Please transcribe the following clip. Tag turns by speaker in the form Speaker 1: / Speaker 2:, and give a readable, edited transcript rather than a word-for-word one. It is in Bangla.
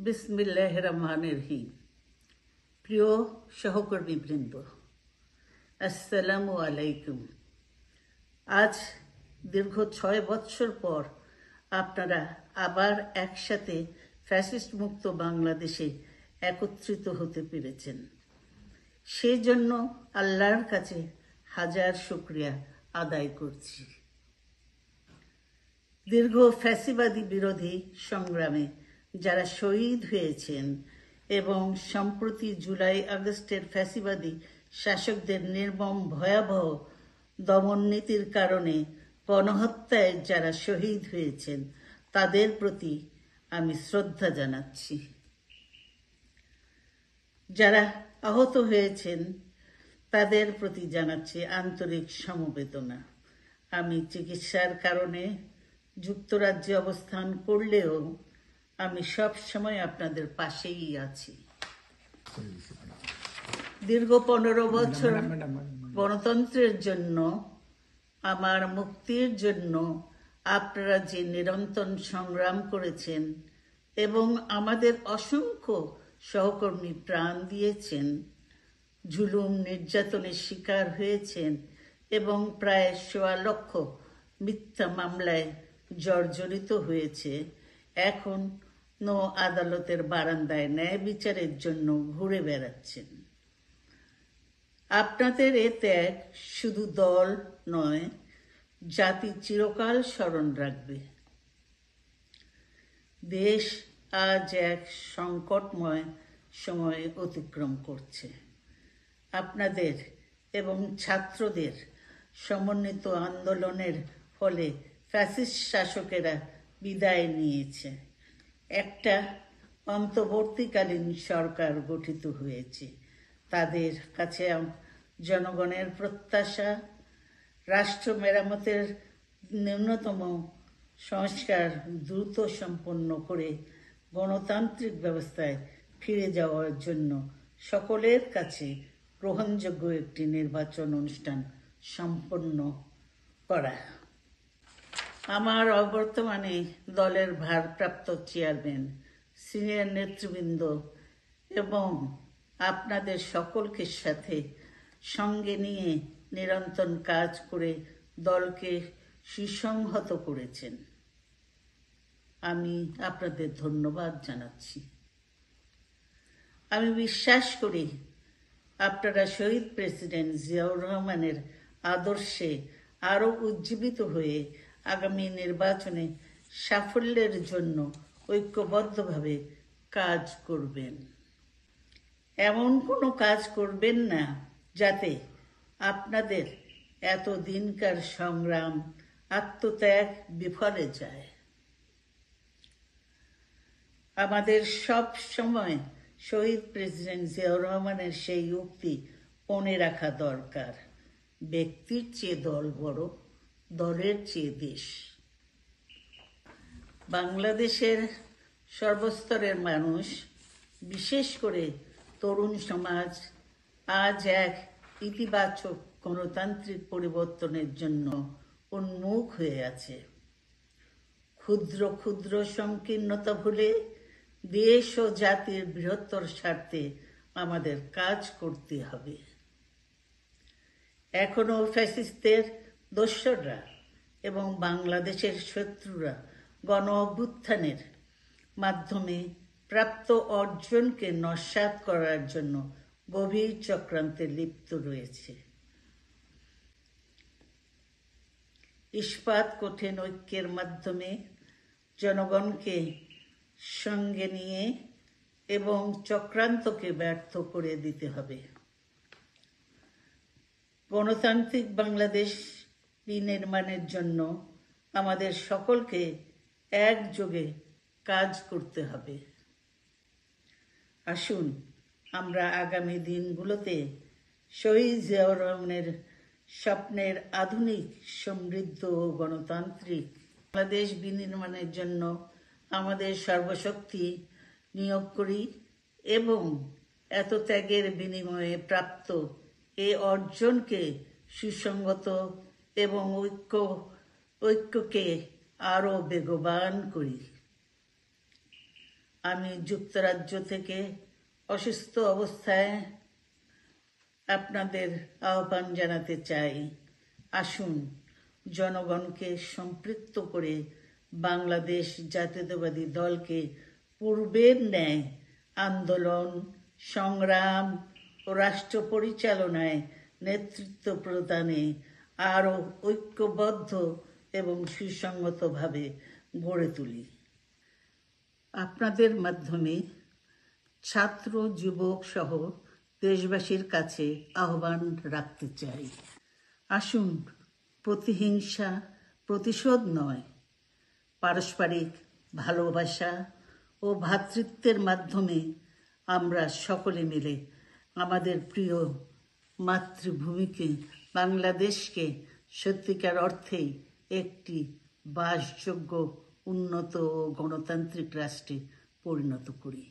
Speaker 1: বিসমিল্লাহির রহমানির রহিম। প্রিয় সহকর্মীবৃন্দ, আসসালামু আলাইকুম। আজ দীর্ঘ 6 বৎসর পর আপনারা আবার একসাথে ফ্যাসিস্ট মুক্ত বাংলাদেশে একত্রিত হতে পেরেছেন। সেজন্য আল্লাহর কাছে হাজার শুকরিয়া আদায় করছি। দীর্ঘ ফ্যাসিবাদী বিরোধী সংগ্রামে যারা শহীদ হয়েছেন এবং সম্প্রতি জুলাই আগস্টের ফ্যাসিবাদী শাসকদের নির্মম ভয়াবহ দমন নীতির কারণে গণহত্যায় যারা শহীদ হয়েছেন তাদের প্রতি আমি শ্রদ্ধা জানাচ্ছি। যারা আহত হয়েছেন তাদের প্রতি জানাচ্ছি আন্তরিক সমবেদনা। আমি চিকিৎসার কারণে যুক্তরাজ্যে অবস্থান করলেও আমি সব সময় আপনাদের পাশেই আছি। দীর্ঘ 15 বছর গণতন্ত্রের জন্য, আমার মুক্তির জন্য আপনারা যে নিরন্তর সংগ্রাম করেছেন এবং আমাদের অসংখ্য সহকর্মী প্রাণ দিয়েছেন, জুলুম নির্যাতনের শিকার হয়েছেন এবং প্রায় 1.25 লক্ষ মিথ্যা মামলায় জর্জরিত হয়েছে, এখন আদালতের বারান্দায় ন্যায় বিচারের জন্য ঘুরে বেড়াচ্ছেন। আপনাদের এ ত্যাগ শুধু দল নয়, জাতি চিরকাল স্মরণ রাখবে। দেশ আজ এক সংকটময় সময় অতিক্রম করছে। আপনাদের এবং ছাত্রদের সমন্বিত আন্দোলনের ফলে ফ্যাসিস্ট শাসকেরা বিদায় নিয়েছে। একটা অন্তর্বর্তীকালীন সরকার গঠিত হয়েছে। তাদের কাছে জনগণের প্রত্যাশা, রাষ্ট্র মেরামতের ন্যূনতম সংস্কার দ্রুত সম্পন্ন করে গণতান্ত্রিক ব্যবস্থায় ফিরে যাওয়ার জন্য সকলের কাছে গ্রহণযোগ্য একটি নির্বাচন অনুষ্ঠান সম্পন্ন করা। আমার অবর্তমানে দলের ভারপ্রাপ্ত চেয়ারম্যান, সিনিয়র নেতৃবৃন্দ এবং আপনাদের সকলকে সাথে সঙ্গে নিয়ে নিরন্তর কাজ করে দলকে সুসংহত করেছেন। আমি আপনাদের ধন্যবাদ জানাচ্ছি। আমি বিশ্বাস করি আপনারা শহীদ প্রেসিডেন্ট জিয়াউর রহমানের আদর্শে আরও উজ্জীবিত হয়ে আগামী নির্বাচনে সাফল্যের জন্য ঐক্যবদ্ধভাবে কাজ করবেন। এমন কোনো কাজ করবেন না যাতে আপনাদের এত দিনকার সংগ্রাম, আত্মত্যাগ বিফলে যায়। আমাদের সব সময় শহীদ প্রেসিডেন্ট জিয়াউর রহমানের সেই উক্তি মনে রাখা দরকার, ব্যক্তির চেয়ে দল বড়, দলের চেয়ে দেশ। বাংলাদেশের সর্বস্তরের মানুষ, বিশেষ করে তরুণ সমাজ আজ এক ইতিবাচক গণতান্ত্রিক পরিবর্তনের জন্য উন্মুখ হয়ে আছে। ক্ষুদ্র ক্ষুদ্র সংকীর্ণতা ভুলে দেশ ও জাতির বৃহত্তর স্বার্থে আমাদের কাজ করতে হবে। এখনো ফ্যাসিস্টদের দোসররা এবং বাংলাদেশের শত্রুরা গণ অভ্যুত্থানের মাধ্যমে প্রাপ্ত অর্জনকে নস্যাৎ করার জন্য গভীর চক্রান্তে লিপ্ত রয়েছে। ইস্পাত কঠিন ঐক্যের মাধ্যমে জনগণকে সঙ্গে নিয়ে এবং চক্রান্তকে ব্যর্থ করে দিতে হবে। গণতান্ত্রিক বাংলাদেশ বিনির্মাণের জন্য আমাদের সকলকে একযোগে কাজ করতে হবে। আসুন আমরা আগামী দিনগুলোতে শহীদ জিয়াউর রহমানের স্বপ্নের আধুনিক, সমৃদ্ধ ও গণতান্ত্রিক বাংলাদেশ বিনির্মাণের জন্য আমাদের সর্বশক্তি নিয়োগ করি এবং এত ত্যাগের বিনিময়ে প্রাপ্ত এ অর্জনকে সুসংগত এবং ঐক্যকে আরও বেগবান করি। আমি যুক্তরাজ্য থেকে অসুস্থ অবস্থায় আপনাদের আহ্বান জানাতে চাই। আসুন জনগণকে সম্পৃক্ত করে বাংলাদেশ জাতীয়তাবাদী দলকে পূর্বের ন্যায় আন্দোলন, সংগ্রাম ও রাষ্ট্র পরিচালনায় নেতৃত্ব প্রদানে আরও ঐক্যবদ্ধ এবং সুসংহতভাবে গড়ে তুলি। আপনাদের মাধ্যমে ছাত্র, যুবক সহ দেশবাসীর কাছে আহ্বান রাখতে চাই। আসুন প্রতিহিংসা, প্রতিশোধ নয়, পারস্পরিক ভালোবাসা ও ভ্রাতৃত্বের মাধ্যমে আমরা সকলে মিলে আমাদের প্রিয় মাতৃভূমিকে, বাংলাদেশকে সত্যিকার অর্থেই একটি বাসযোগ্য, উন্নত ও গণতান্ত্রিক রাষ্ট্রে পরিণত করি।